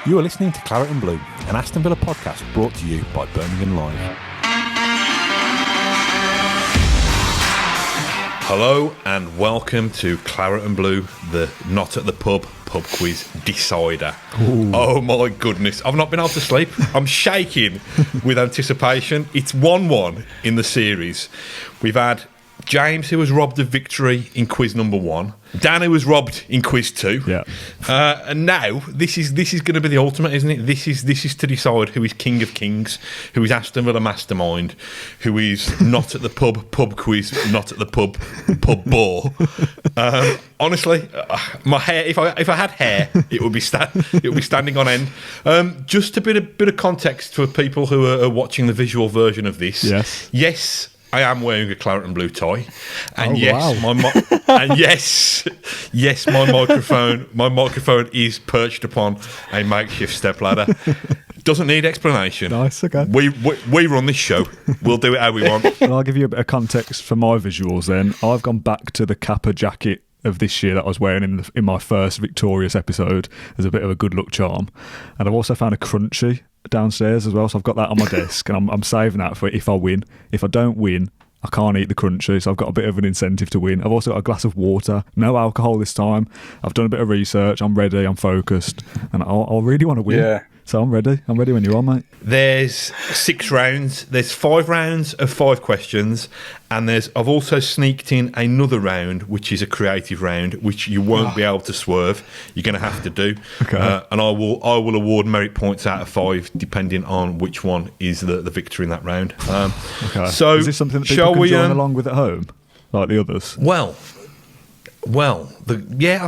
You are listening to Claret and Blue, an Aston Villa podcast brought to you by Birmingham Live. Hello and welcome to Claret and Blue, the Not at the Pub quiz decider. Ooh. Oh my goodness, I've not been able to sleep. I'm shaking with anticipation. It's 1-1 in the series. We've had James, who was robbed of victory in quiz number 1. Dan, who was robbed in quiz 2. Yeah. And now this is going to be the ultimate, isn't it? This is to decide who is King of Kings, who is Aston Villa mastermind, who is not at the pub quiz, not at the pub bore. Honestly, my hair. If I had hair, it would be standing on end. Just a bit of context for people who are watching the visual version of this. Yes. I am wearing a Claret and Blue tie, and my microphone is perched upon a makeshift stepladder. Doesn't need explanation. Nice, okay. We run this show. We'll do it how we want. Well, I'll give you a bit of context for my visuals then. I've gone back to the Kappa jacket of this year that I was wearing in my first victorious episode as a bit of a good luck charm, and I've also found a Crunchie downstairs as well, so I've got that on my desk, and I'm saving that for if I win. If I don't win, I can't eat the Crunchie, so I've got a bit of an incentive to win. I've also got a glass of water, no alcohol this time. I've done a bit of research, I'm ready, I'm focused, and I really want to win. Yeah. So I'm ready when you are, mate. There's 6 rounds. There's 5 rounds of 5 questions, and I've also sneaked in another round, which is a creative round, which you won't be able to swerve. You're going to have to do. Okay. And I will award merit points out of 5, depending on which one is the victor in that round. Okay. So is this something that people can join along with at home, like the others? I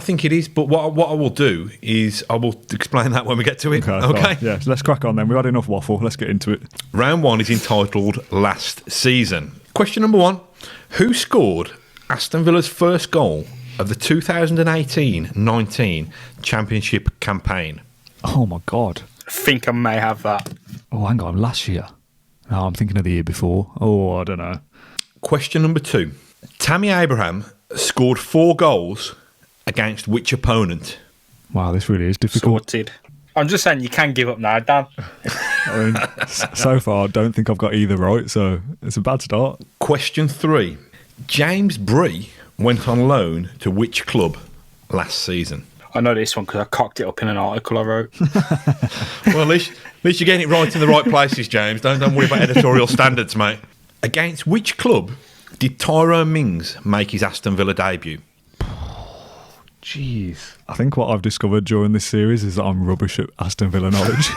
think it is. But what I will do is I will explain that when we get to it. Okay? Yeah, so let's crack on then. We've had enough waffle. Let's get into it. Round 1 is entitled Last Season. Question number 1. Who scored Aston Villa's first goal of the 2018-19 Championship campaign? Oh, my God. I think I may have that. Oh, hang on. Last year? No, I'm thinking of the year before. Oh, I don't know. Question number 2. Tammy Abraham scored 4 goals against which opponent? Wow, this really is difficult. Sorted. I'm just saying you can give up now, Dan. I mean, so far, I don't think I've got either right, so it's a bad start. Question 3. James Bree went on loan to which club last season? I know this one because I cocked it up in an article I wrote. Well, at least you're getting it right in the right places, James. Don't worry about editorial standards, mate. Against which club did Tyrone Mings make his Aston Villa debut? Jeez. I think what I've discovered during this series is that I'm rubbish at Aston Villa knowledge.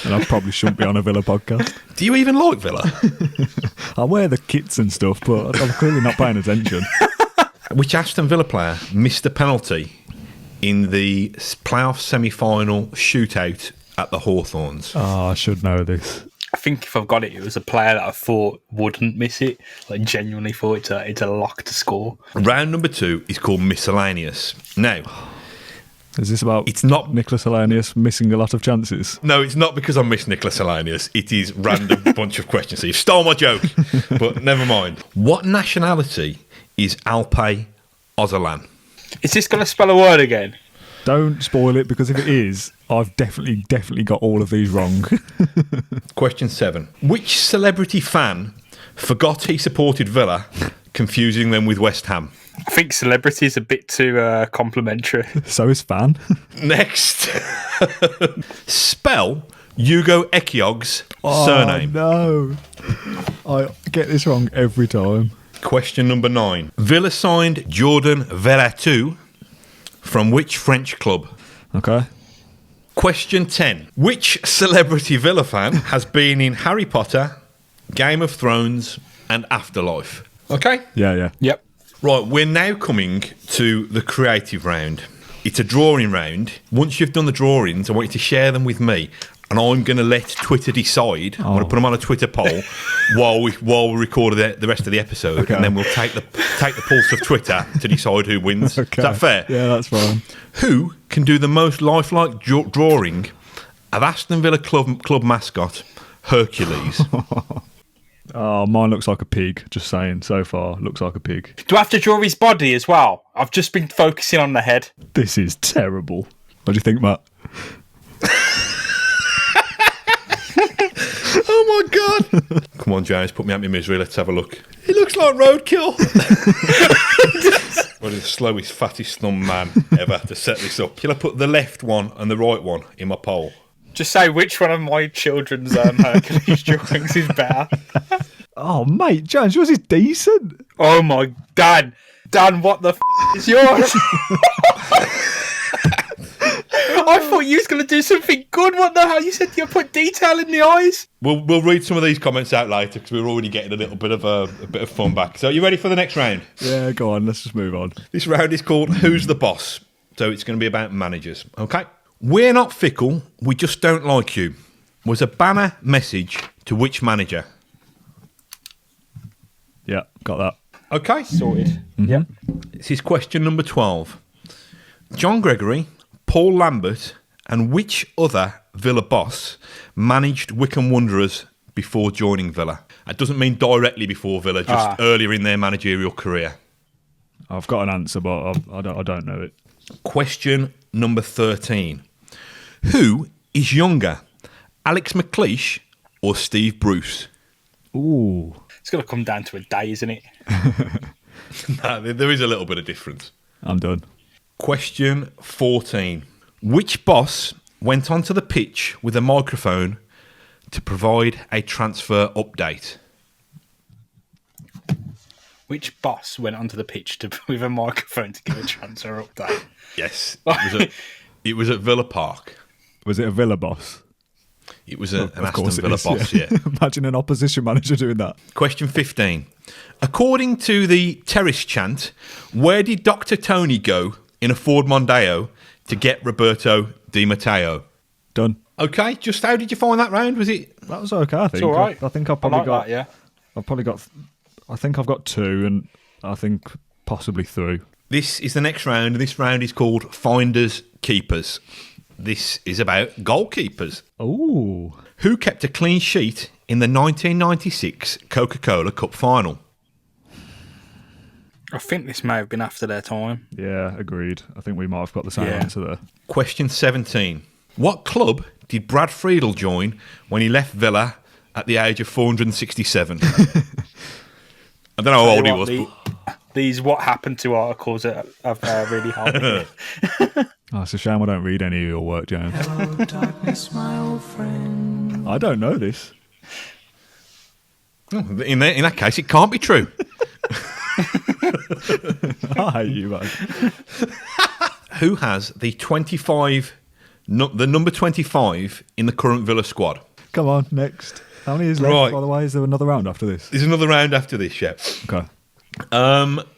And I probably shouldn't be on a Villa podcast. Do you even like Villa? I wear the kits and stuff, but I'm clearly not paying attention. Which Aston Villa player missed a penalty in the playoff semi-final shootout at the Hawthorns? Oh, I should know this. I think if I've got it, it was a player that I thought wouldn't miss it. Like, genuinely thought it's a lock to score. Round number 2 is called Miscellaneous. Now, is this about Nicholas Miscellaneous missing a lot of chances? No, it's not because I missed Nicholas Miscellaneous. It is random bunch of questions. So you stole my joke, but never mind. What nationality is Alpay Ozalan? Is this going to spell a word again? Don't spoil it, because if it is, I've definitely got all of these wrong. Question 7. Which celebrity fan forgot he supported Villa, confusing them with West Ham? I think celebrity is a bit too complimentary. So is fan. Next. Spell Hugo Ekiog's surname. No. I get this wrong every time. Question number 9. Villa signed Jordan Verretou from which French club? Okay. Question 10. Which celebrity Villa fan has been in Harry Potter, Game of Thrones and Afterlife? Okay? Yeah. Yep. Right, we're now coming to the creative round. It's a drawing round. Once you've done the drawings, I want you to share them with me. And I'm going to let Twitter decide. I'm going to put them on a Twitter poll while we record the rest of the episode, okay. And then we'll take the pulse of Twitter to decide who wins. Okay. Is that fair? Yeah, that's fine. Who can do the most lifelike drawing of Aston Villa club mascot Hercules? Oh, mine looks like a pig. Just saying. So far, looks like a pig. Do I have to draw his body as well? I've just been focusing on the head. This is terrible. What do you think, Matt? Oh my God. Come on, James, put me out my misery. Let's have a look. He looks like roadkill. What is the slowest, fattest thumb man ever to set this up? Shall I put the left one and the right one in my poll? Just say which one of my children's Hercules drawings is better. Oh, mate, James, yours is decent. Oh my Dan, what the is yours? I thought you was going to do something good. What the hell? You said you put detail in the eyes. We'll read some of these comments out later because we're already getting a little bit of fun back. So, are you ready for the next round? Yeah, go on. Let's just move on. This round is called Who's the Boss? So it's going to be about managers. Okay. We're not fickle. We just don't like you. Was a banner message to which manager? Yeah, got that. Okay. Sorted. Mm-hmm. Yep. This is question number 12. John Gregory, Paul Lambert, and which other Villa boss managed Wycombe Wanderers before joining Villa? That doesn't mean directly before Villa, just earlier in their managerial career. I've got an answer, but I don't know it. Question number 13. Who is younger, Alex McLeish or Steve Bruce? Ooh. It's going to come down to a day, isn't it? No, there is a little bit of difference. I'm done. Question 14. Which boss went onto the pitch with a microphone to provide a transfer update? Which boss went onto the pitch with a microphone to give a transfer update? Yes, it was at Villa Park. Was it a Villa boss? It was an Of Aston course it Villa is, boss, yeah. yeah. Imagine an opposition manager doing that. Question 15. According to the terrace chant, where did Dr. Tony go in a Ford Mondeo to get Roberto Di Matteo? Done. Okay, just how did you find that round? Was it? That was okay, I think. It's all right. I think I've probably like got... that, yeah. I think I've got 2, and I think possibly 3. This is the next round. This round is called Finders Keepers. This is about goalkeepers. Ooh. Who kept a clean sheet in the 1996 Coca-Cola Cup final? I think this may have been after their time. Yeah, agreed. I think we might have got the same Yeah. answer there. Question 17. What club did Brad Friedel join when he left Villa at the age of 467? I don't know how old he was. These what happened to articles have really helped me. Oh, it's a shame I don't read any of your work, James. Hello, darkness, my old friend. I don't know this. In that case, it can't be true. I hate you, man. Who has the number 25 in the current Villa squad? Come on, next. How many is left, Right. by the way? Is there another round after this? There's another round after this, yeah. Okay.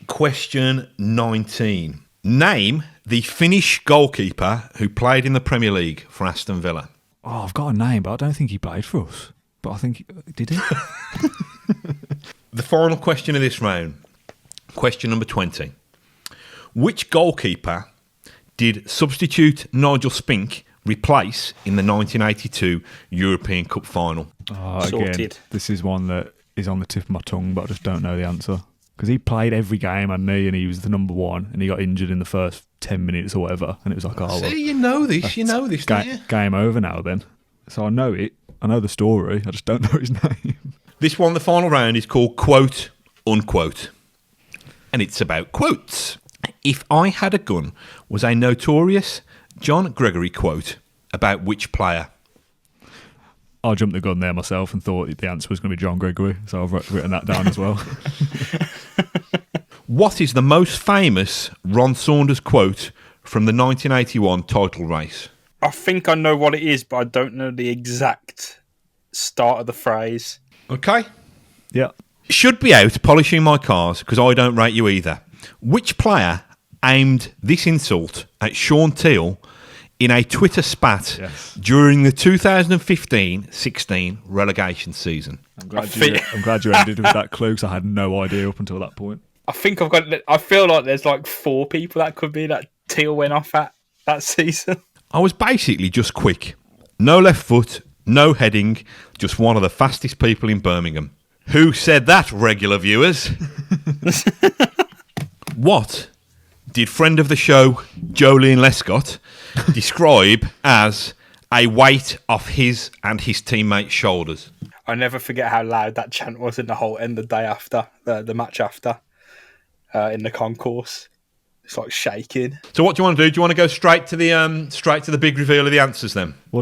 Question 19. Name the Finnish goalkeeper who played in the Premier League for Aston Villa. Oh, I've got a name, but I don't think he played for us. But I think... Did he? The final question of this round. Question number 20. Which goalkeeper did substitute Nigel Spink replace in the 1982 European Cup final? Oh, Sorted. again, this is one that is on the tip of my tongue, but I just don't know the answer. Because he played every game, hadn't he? And he was the number 1, and he got injured in the first 10 minutes or whatever. And it was like, oh, well, See, you know this, don't you? game over now then. So I know it. I know the story. I just don't know his name. This one, the final round, is called Quote, Unquote. And it's about quotes. If I Had a Gun was a notorious John Gregory quote about which player? I jumped the gun there myself and thought the answer was going to be John Gregory. So I've written that down as well. What is the most famous Ron Saunders quote from the 1981 title race? I think I know what it is, but I don't know the exact start of the phrase. Okay. Yeah. Should be out polishing my cars because I don't rate you either. Which player aimed this insult at Sean Teal in a Twitter spat during the 2015-16 relegation season? I'm glad you ended with that clue because I had no idea up until that point. I think I've got. I feel like there's like 4 people that could be that Teal went off at that season. I was basically just quick. No left foot, no heading, just one of the fastest people in Birmingham. Who said that, regular viewers? What did friend of the show, Jolene Lescott, describe as a weight off his and his teammates' shoulders? I never forget how loud that chant was in the whole end the day after the match after in the concourse. It's like shaking. So what do you want to do? Do you want to go straight to the big reveal of the answers then? We'll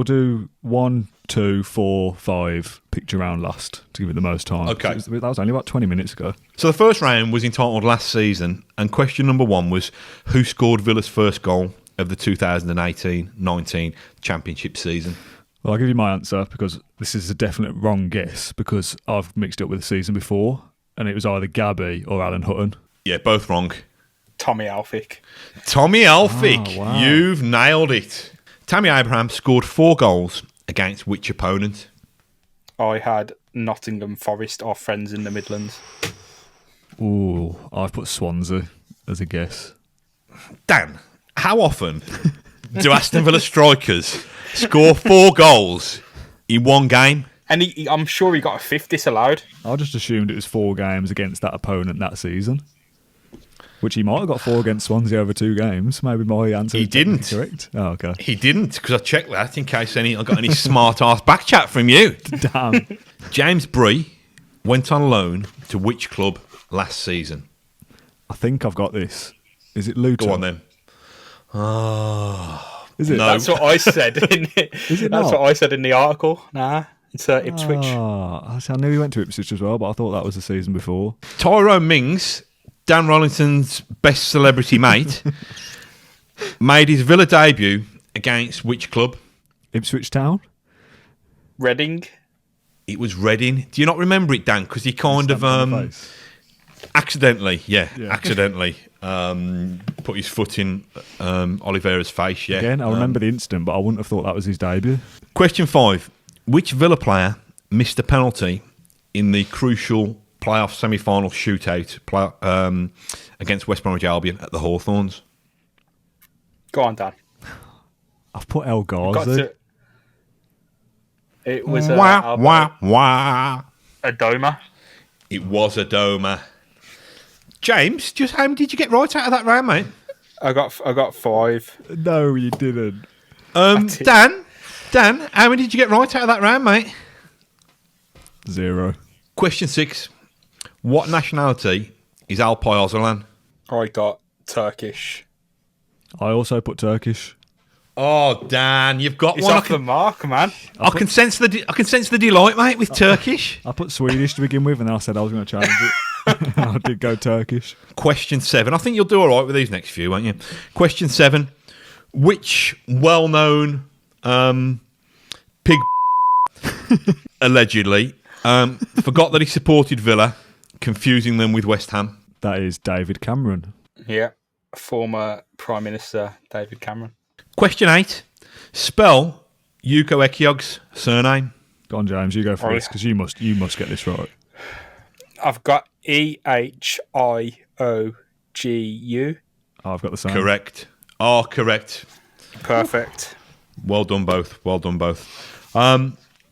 do 1, 2, 4, 5. Picture round last to give it the most time. Okay. That was only about 20 minutes ago. So the first round was entitled Last Season, and question number 1 was who scored Villa's first goal of the 2018-19 Championship season? Well, I'll give you my answer because this is a definite wrong guess because I've mixed it up with the season before and it was either Gabby or Alan Hutton. Yeah, both wrong. Tommy Alfick. Tommy Alfick, Oh, wow. You've nailed it. Tammy Abraham scored 4 goals against which opponent? I had Nottingham Forest, our friends in the Midlands. Ooh, I've put Swansea as a guess. Dan, how often do Aston Villa strikers score 4 goals in one game? And I'm sure he got a fifth disallowed. I just assumed it was 4 games against that opponent that season, which he might have got 4 against Swansea over 2 games. Maybe my answer He is technically didn't. correct. Oh, okay. He didn't, because I checked that in case I got any smart-ass back chat from you. Damn. James Bree went on loan to which club last season? I think I've got this. Is it Luton? Go on then. Oh, Is it? No. That's what I said. Is it That's not? what I said in the article. Nah, it's Ipswich. Oh, I knew he went to Ipswich as well, but I thought that was the season before. Tyrone Mings, Dan Rollinson's best celebrity mate, made his Villa debut against which club? Ipswich Town? Reading. It was Reading. Do you not remember it, Dan? Because he kind of Stamped on the face. accidentally, Yeah. accidentally put his foot in Oliveira's face. Yeah. Again, I remember the incident, but I wouldn't have thought that was his debut. Question 5: which Villa player missed a penalty in the crucial playoff semi-final shootout against West Bromwich Albion at the Hawthorns? Go on, Dan. I've put El Got Ghazi. to, it was Wah wah wah. a Doma. It was a Doma. James, just how many did you get right out of that round, mate? I got 5. No, you didn't. it. Dan, how many did you get right out of that round, mate? 0. Question 6: what nationality is Alpay Özalan? I got Turkish. I also put Turkish. Oh, Dan, you've got It's one. off the mark, man. I can sense the delight, mate, with Turkish. I put Swedish to begin with, and then I said I was going to change it. I did go Turkish. Question 7. I think you'll do all right with these next few, won't you? Question 7: which well-known pig allegedly forgot that he supported Villa, confusing them with West Ham? That is David Cameron. Yeah. Former Prime Minister David Cameron. Question 8: spell Yuko Ekiog's surname. Go on, James, you go Oh, first, because you must get this right. I've got EHIOGU. Oh, I've got the same. Correct. Oh, correct. Perfect. Well done both. Well done both.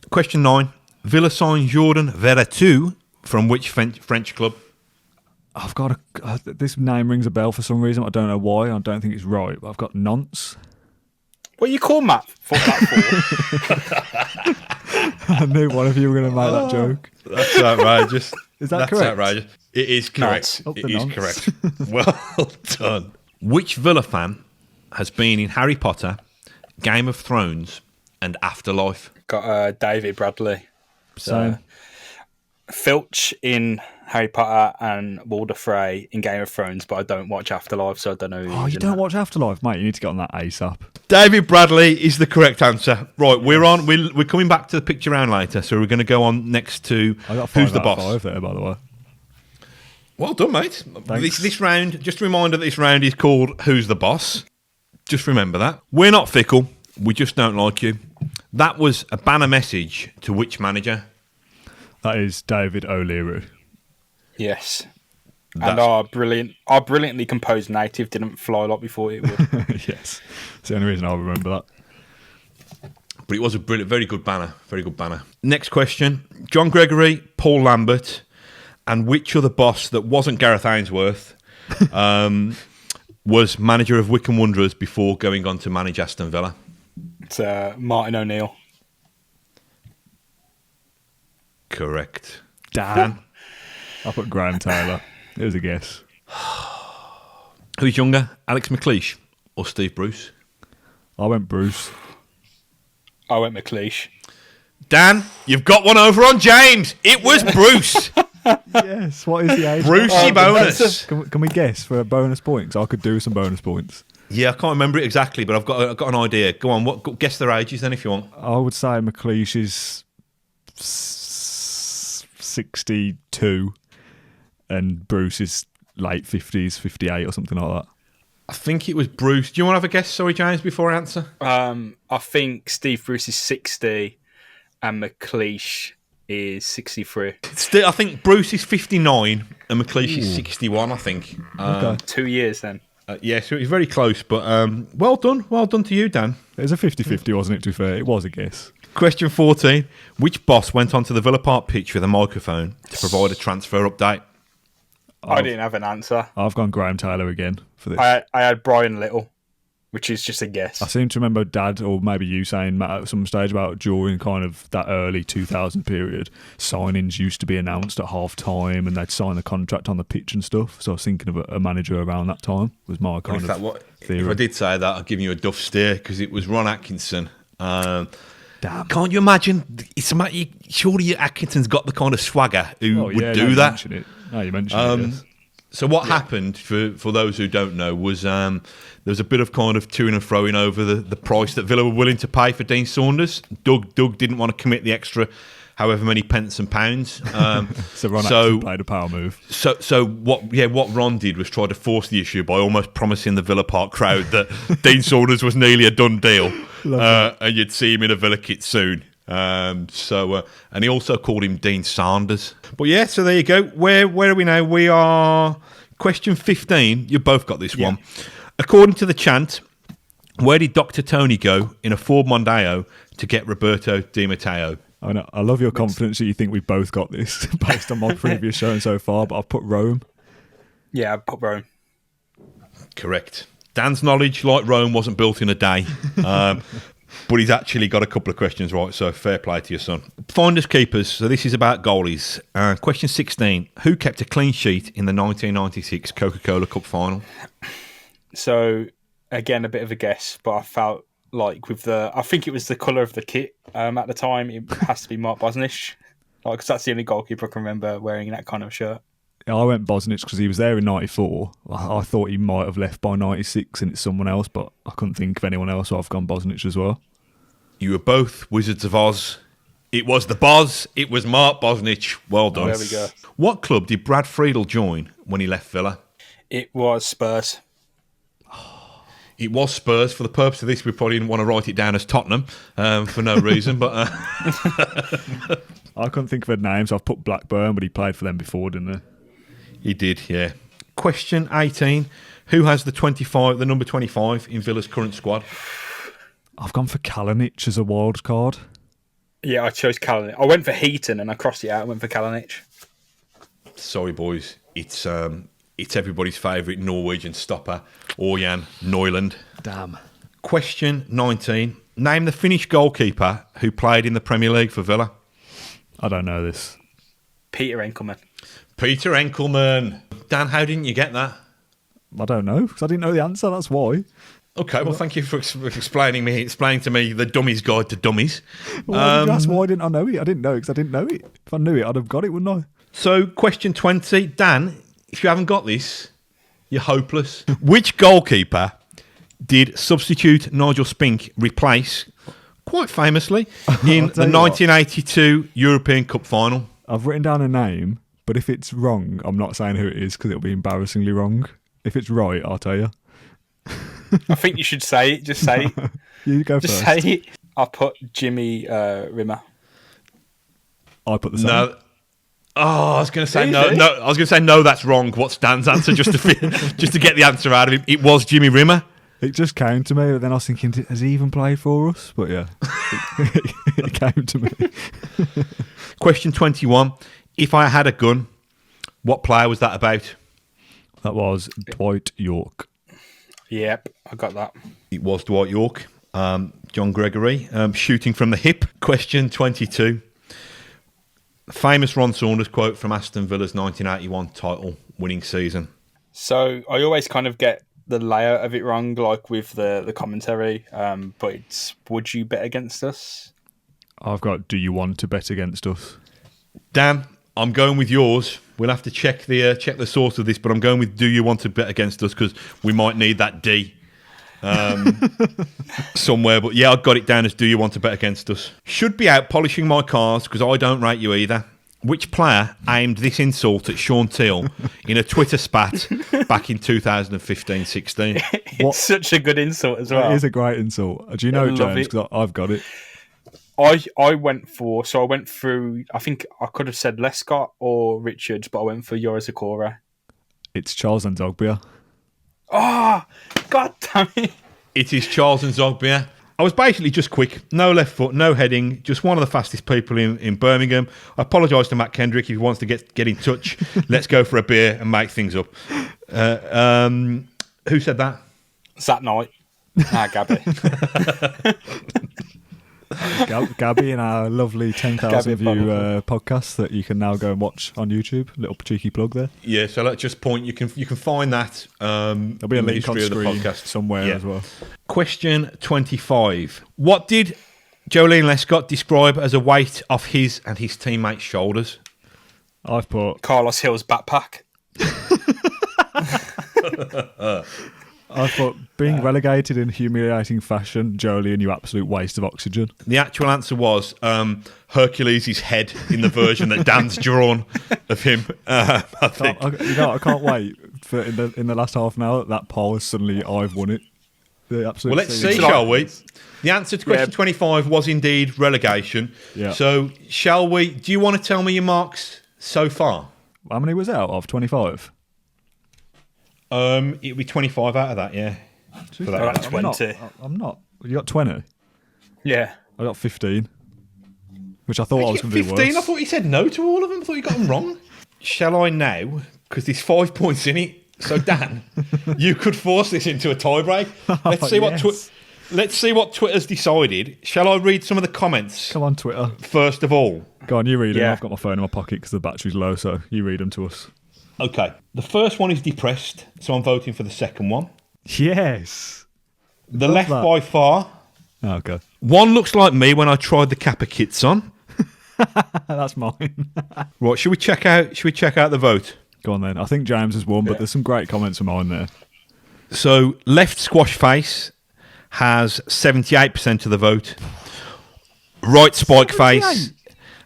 Question 9: Villa signed Jordan Verretou from which French club? I've got this name rings a bell for some reason. I don't know why. I don't think it's right, but I've got Nantes. What you call Matt for that for? I knew one of you were going to make that joke. That's outrageous. Is that That's correct? outrageous. It is correct. Up It the is nonce. correct. Well done. Which Villa fan has been in Harry Potter, Game of Thrones, and Afterlife? Got David Bradley. Same. Filch in Harry Potter and Walder Frey in Game of Thrones, but I don't watch Afterlife, so I don't know. who Oh, he's you in don't that. watch Afterlife, mate. You need to get on that ASAP. David Bradley is the correct answer. Right, we're coming back to the picture round later, so we're going to go on next to I got 5 Who's the out of Boss. 5 there, by the way. Well done, mate. Thanks. This round, just a reminder that this round is called Who's the Boss? Just remember that. We're not fickle. We just don't like you. That was a banner message to which manager? That is David O'Leary. Yes. That's- And our brilliantly composed native didn't fly like we thought it would. Yes. It's the only reason I remember that. But it was a brilliant, very good banner. Very good banner. Next question. John Gregory, Paul Lambert, and which other boss that wasn't Gareth Ainsworth was manager of Wycombe Wanderers before going on to manage Aston Villa? It's Martin O'Neill. Correct. Damn. I put Graham Taylor. It was a guess. Who's younger, Alex McLeish or Steve Bruce? I went Bruce. I went McLeish. Dan, you've got one over on James. It was Bruce. Yes. What is the age? Brucey bonus. Can we guess for a bonus point? 'Cause I could do some bonus points. Yeah, I can't remember it exactly, but I've got an idea. Go on, guess their ages then if you want. I would say McLeish is 62 and Bruce is late 50s, 58 or something like that. I think it was Bruce. Do you want to have a guess, sorry, James, before I answer? I think Steve Bruce is 60 and McLeish is 63. I think Bruce is 59 and McLeish is 61, I think. Okay. 2 years then. Yeah, so it was very close, but well done. Well done to you, Dan. It was a 50-50, wasn't it, to be fair? It was a guess. Question 14. Which boss went onto the Villa Park pitch with a microphone to provide a transfer update? I didn't have an answer. I've gone Graham Taylor again for this. I had Brian Little, which is just a guess. I seem to remember Dad, or maybe you saying, Matt, at some stage about during kind of that early 2000 period, signings used to be announced at half time and they'd sign the contract on the pitch and stuff. So I was thinking of a manager around that time, was my kind of theory. If I did say that, I'd give you a duff steer because it was Ron Atkinson. Damn. Can't you imagine? Surely Atkinson's got the kind of swagger who would do that. You mentioned it, yes. So what happened, for those who don't know, was there was a bit of kind of to and froing over the price that Villa were willing to pay for Dean Saunders. Doug didn't want to commit the extra however many pence and pounds. So Ron Atkinson played a power move. So what Ron did was try to force the issue by almost promising the Villa Park crowd that Dean Saunders was nearly a done deal, and you'd see him in a Villa kit soon. And he also called him Dean Sanders. But yeah, so there you go. Where are we now? We are question 15. You both got this one. According to the chant, where did Dr. Tony go in a Ford Mondeo to get Roberto Di Matteo? I know. I love your confidence that you think we both got this based on my previous showing so far, but I've put Rome. Yeah, I put Rome. Correct. Dan's knowledge, like Rome, wasn't built in a day. But he's actually got a couple of questions right, so fair play to your son. Finders keepers, so this is about goalies. Question 16. Who kept a clean sheet in the 1996 Coca-Cola Cup final? So, again, a bit of a guess, but I felt like I think it was the colour of the kit at the time, it has to be Mark Bosnich. Because that's the only goalkeeper I can remember wearing that kind of shirt. I went Bosnich because he was there in 94. I thought he might have left by 96 and it's someone else, but I couldn't think of anyone else, so I've gone Bosnich as well. You were both Wizards of Oz. It was the Boz. It was Mark Bosnich. Well done. There we go. What club did Brad Friedel join when he left Villa? It was Spurs. It was Spurs. For the purpose of this, we probably didn't want to write it down as Tottenham for no reason. But I couldn't think of a name, so I've put Blackburn, but he played for them before, didn't he? He did, yeah. Question 18. Who has the number 25 in Villa's current squad? I've gone for Kalinic as a wild card. Yeah, I chose Kalinic. I went for Heaton and I crossed it out and went for Kalinic. Sorry, boys. It's everybody's favourite Norwegian stopper, Orjan Neuland. Damn. Question 19. Name the Finnish goalkeeper who played in the Premier League for Villa. I don't know this. Peter Enkelman. Peter Enkelman. Dan, how didn't you get that? I don't know, because I didn't know the answer, that's why. Okay, well, thank you for explaining to me the Dummy's Guide to Dummies. Well, did you ask why didn't I know it? I didn't know it because I didn't know it. If I knew it, I'd have got it, wouldn't I? So, question 20. Dan, if you haven't got this, you're hopeless. Which goalkeeper did substitute Nigel Spink replace, quite famously, in the 1982 European Cup final? I've written down a name, but if it's wrong, I'm not saying who it is because it'll be embarrassingly wrong. If it's right, I'll tell you. I think you should say it. Just say it. You go Just first. say it. I put Jimmy Rimmer. I put the same. No. Oh, I was going to say no. I was going to say no. That's wrong. What's Dan's answer? Just to get the answer out of him. It was Jimmy Rimmer. It just came to me, but then I was thinking, has he even played for us? But yeah, it came to me. Question 21. If I had a gun, what player was that about? That was Dwight York. Yep, I got that. It was Dwight York. John Gregory, shooting from the hip. Question 22. Famous Ron Saunders quote from Aston Villa's 1981 title-winning season. So I always kind of get the layout of it wrong, like with the commentary. But it's would you bet against us? I've got, do you want to bet against us? Dan, I'm going with yours. We'll have to check the source of this, but I'm going with do you want to bet against us, because we might need that D somewhere. But yeah, I've got it down as do you want to bet against us. Should be out polishing my cars because I don't rate you either. Which player aimed this insult at Sean Teal in a Twitter spat back in 2015-16? It's such a good insult as well. It is a great insult. Do you know, I love James? it. Because I've got it. I went through, I think I could have said Lescott or Richards, but I went for Yoris Akora. It's Charles and Zogbia. Oh, God damn it. It is Charles and Zogbia. I was basically just quick, no left foot, no heading, just one of the fastest people in Birmingham. I apologise to Matt Kendrick if he wants to get in touch. Let's go for a beer and make things up. Who said that? That night. Gabby. Gabby in our lovely 10,000 view podcast that you can now go and watch on YouTube. Little cheeky plug there. Yeah, so let's just point. You can find that. There'll be a link on screen somewhere as well. Question 25. What did Jolene Lescott describe as a weight off his and his teammates' shoulders? I've put Carlos Hill's backpack. I thought being relegated in humiliating fashion, Jolene, you absolute waste of oxygen. The actual answer was Hercules' head in the version that Dan's drawn of him. I think. I can't wait for in the last half an hour that poll is suddenly I've won it. Well, let's see, shall we? The answer to question 25 was indeed relegation. Yeah. So, shall we? Do you want to tell me your marks so far? How many was out of 25? It'll be 25 out of that, yeah. For that 20. I'm not. You got 20? Yeah. I got 15. Which I thought I was going to do 15? worse. I thought you said no to all of them. I thought you got them wrong. Shall I now? Because there's 5 points in it. So, Dan, you could force this into a tiebreak. Let's see what Twitter's decided. Shall I read some of the comments? Come on, Twitter. First of all. Go on, you read them. I've got my phone in my pocket because the battery's low, so you read them to us. Okay. The first one is depressed, so I'm voting for the second one. Yes. The left that. by far. Oh, okay. One looks like me when I tried the Kappa kits on. That's mine. Right, should we check out the vote? Go on then. I think James has won, but there's some great comments from mine there. So, left squash face has 78% of the vote. Right spike face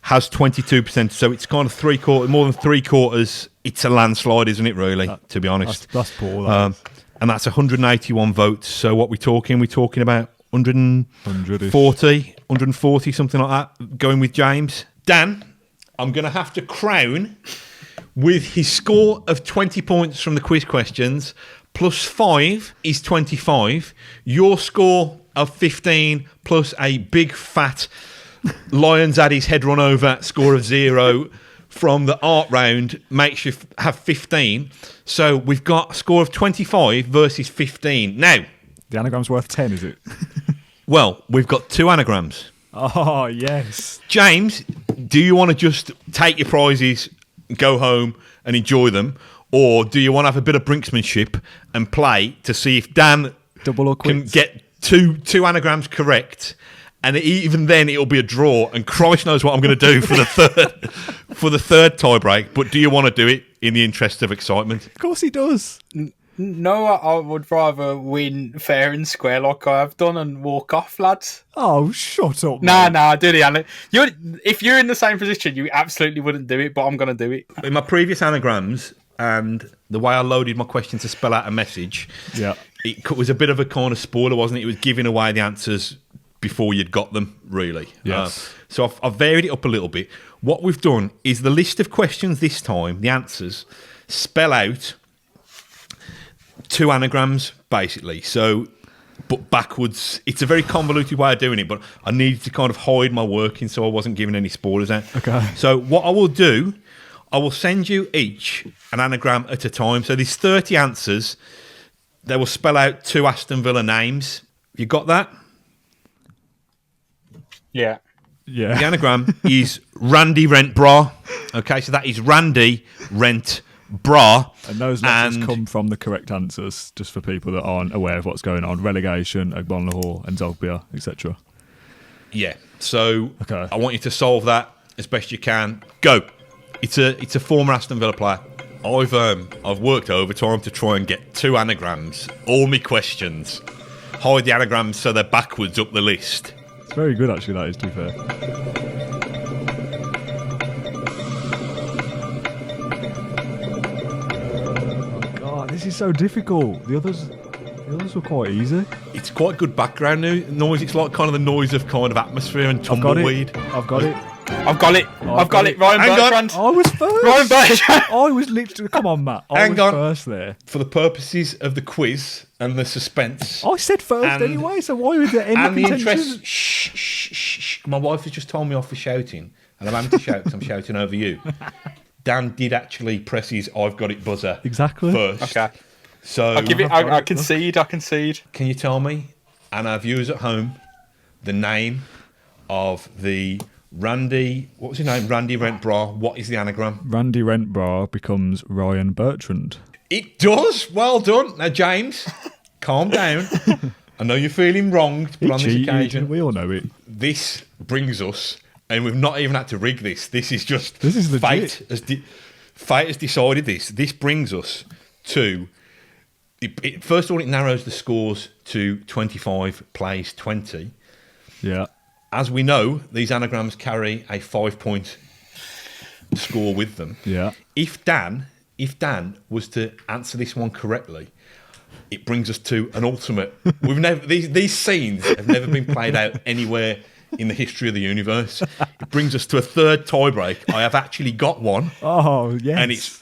has 22%. So it's kind of more than three quarters. It's a landslide, isn't it? Really, to be honest. That's poor. And that's 181 votes. So what we're talking? We're talking about 140, something like that. Going with James. Dan, I'm going to have to crown with his score of 20 points from the quiz questions. Plus 5 is 25. Your score of 15 plus a big fat Lions had his head run over score of 0 from the art round makes you have 15. So we've got a score of 25 versus 15. Now, the anagram's worth 10, is it? Well, we've got 2 anagrams. Oh, yes. James, do you want to just take your prizes, go home and enjoy them? Or do you want to have a bit of brinksmanship and play to see if Dan Double or can quits? get two anagrams correct? And even then, it'll be a draw. And Christ knows what I'm going to do for the third tiebreak. But do you want to do it in the interest of excitement? Of course he does. No, I would rather win fair and square like I have done and walk off, lads. Oh, shut up. Nah, do the Anna. If you're in the same position, you absolutely wouldn't do it, but I'm going to do it. In my previous anagrams and the way I loaded my question to spell out a message, it was a bit of a kind of spoiler, wasn't it? It was giving away the answers before you'd got them, really. Yes. So I've varied it up a little bit. What we've done is the list of questions this time, the answers, spell out 2 anagrams, basically. So, but backwards. It's a very convoluted way of doing it, but I needed to kind of hide my working so I wasn't giving any spoilers out. Okay. So what I will do, I will send you each an anagram at a time. So there's 30 answers. They will spell out 2 Aston Villa names. You got that? Yeah. Yeah. The anagram is Randy Rent Bra. Okay, so that is Randy Rent Bra. And those letters come from the correct answers, just for people that aren't aware of what's going on. Relegation, Ogbonlahor, and Zogbia, etc. Yeah. So Okay. I want you to solve that as best you can. Go. It's a former Aston Villa player. I've worked overtime to try and get 2 anagrams. All my questions. Hide the anagrams so they're backwards up the list. It's very good, actually, that is, to be fair. Oh, God, this is so difficult. The others were quite easy. It's quite good background noise. It's like kind of the noise of kind of atmosphere and I've got tumbleweed. it. I've got it. I've got it. Ryan Hang on. Bertrand. I was first. Ryan Bertrand. I was literally. Come on, Matt. I Hang was on. first there. For the purposes of the quiz and the suspense I said first And- anyway, so why was there any and the contention? interest. Shh. My wife has just told me off for shouting, and I'm having to shout because I'm shouting over you. Dan did actually press his "I've got it" buzzer Exactly. first. Okay. So I'll give it. I concede. can you tell me and our viewers at home the name of the Randy? What was his name? Randy Rent Bra. What is the anagram? Randy Rentbar becomes Ryan Bertrand. It does. Well done. Now, James, calm down. I know you're feeling wronged, but He on this cheated, occasion, we all know it. this brings us, and we've not even had to rig this. This is just This is legit. fate has decided this. This brings us to. First of all, it narrows the scores to 25 plays 20. Yeah. As we know, these anagrams carry a 5-point score with them. Yeah. If Dan was to answer this one correctly, it brings us to an ultimate. We've never these scenes have never been played out anywhere in the history of the universe. It brings us to a third tiebreak. I have actually got one, Oh, yes.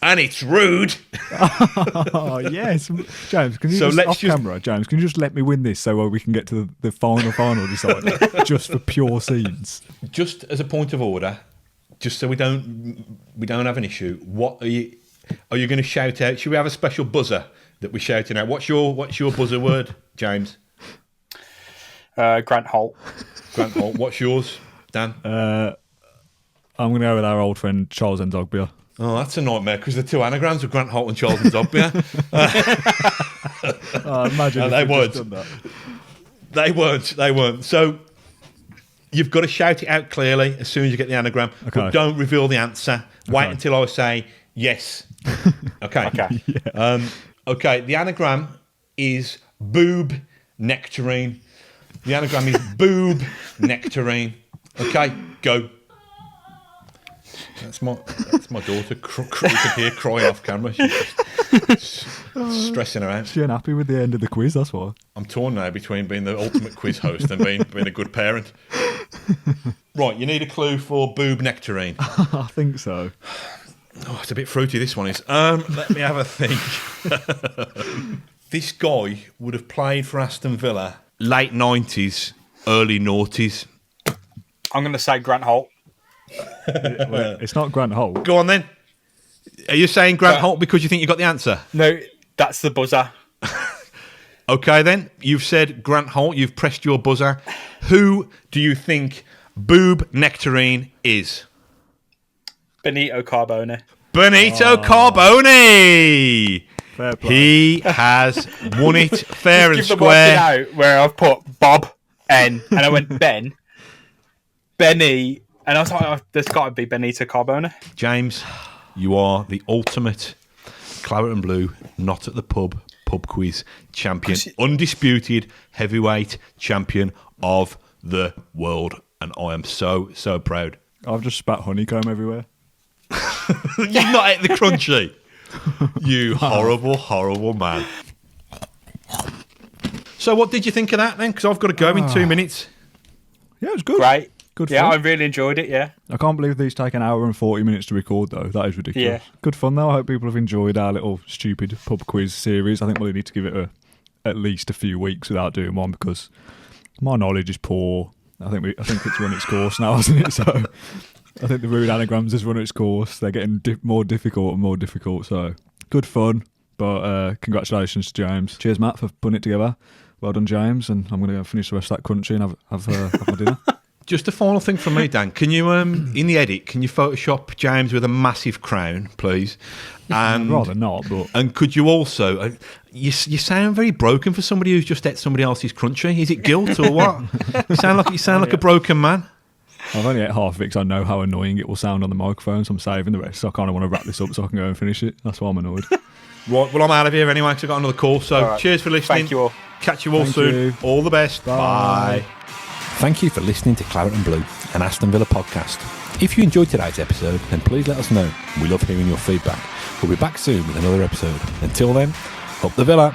and it's rude. Oh, yes. James, can you So just, let's off just- camera, James, can you just let me win this so we can get to the final decider, just for pure scenes? Just as a point of order, just so we don't have an issue. What are you going to shout out? Should we have a special buzzer that we're shouting out? What's your buzzer word, James? Grant Holt. Grant Holt. What's yours, Dan? I'm going to go with our old friend Charles Ndogbia. Oh, that's a nightmare because the 2 anagrams of Grant Holt and Charles Ndogbia. Imagine No, if they we'd weren't. just done that. They weren't. So you've got to shout it out clearly as soon as you get the anagram. Okay. But don't reveal the answer. Wait Okay. until I say yes. Okay. Okay. Okay. The anagram is boob nectarine. The anagram is boob nectarine. Okay, go. That's my daughter. You can hear crying off camera. She's just stressing her out. She ain't happy with the end of the quiz, that's why. I'm torn now between being the ultimate quiz host and being a good parent. Right, you need a clue for boob nectarine. I think so. Oh, it's a bit fruity, this one is. Let me have a think. This guy would have played for Aston Villa late 90s, early noughties. I'm going to say Grant Holt. Well, it's not Grant Holt. Go on then. Are you saying Grant Holt because you think you got the answer? No, that's the buzzer. Okay then, you've said Grant Holt, you've pressed your buzzer. Who do you think boob nectarine is? Benito Carbone. Benito Carbone! Fair play. He has won it fair and Give the working square. out where I've put Bob N and I went Ben, Benny, and I was like, oh, there's got to be Benito Carbone. James, you are the ultimate Claret and Blue, not at the pub quiz champion, undisputed heavyweight champion of the world. And I am so, so proud. I've just spat honeycomb everywhere. You've not ate the crunchy. You horrible, horrible man. So what did you think of that then? Because I've got to go in 2 minutes. Yeah, it was good. Great. Good Yeah, I fun. really enjoyed it. Yeah. I can't believe these take an hour and 40 minutes to record, though. That is ridiculous. Yeah. Good fun, though. I hope people have enjoyed our little stupid pub quiz series. I think we'll need to give it at least a few weeks without doing one because my knowledge is poor. I think it's run its course now, hasn't it? So I think the rude anagrams has run its course. They're getting more difficult and more difficult. So good fun. But congratulations to James. Cheers, Matt, for putting it together. Well done, James. And I'm going to go finish the rest of that crunchy and have my dinner. Just a final thing from me, Dan. Can you, in the edit, can you Photoshop James with a massive crown, please? And I'd rather not, but and could you also? You sound very broken for somebody who's just ate somebody else's crunchy. Is it guilt or what? You sound like a broken man. I've only ate half of it because I know how annoying it will sound on the microphone, so I'm saving the rest. So I kind of want to wrap this up so I can go and finish it. That's why I'm annoyed. Right, well, I'm out of here anyway because I've got another call. So cheers for listening. Thank you all. Catch you all Thank soon. you. All the best. Bye. Thank you for listening to Claret and Blue, an Aston Villa podcast. If you enjoyed today's episode, then please let us know. We love hearing your feedback. We'll be back soon with another episode. Until then, up the Villa.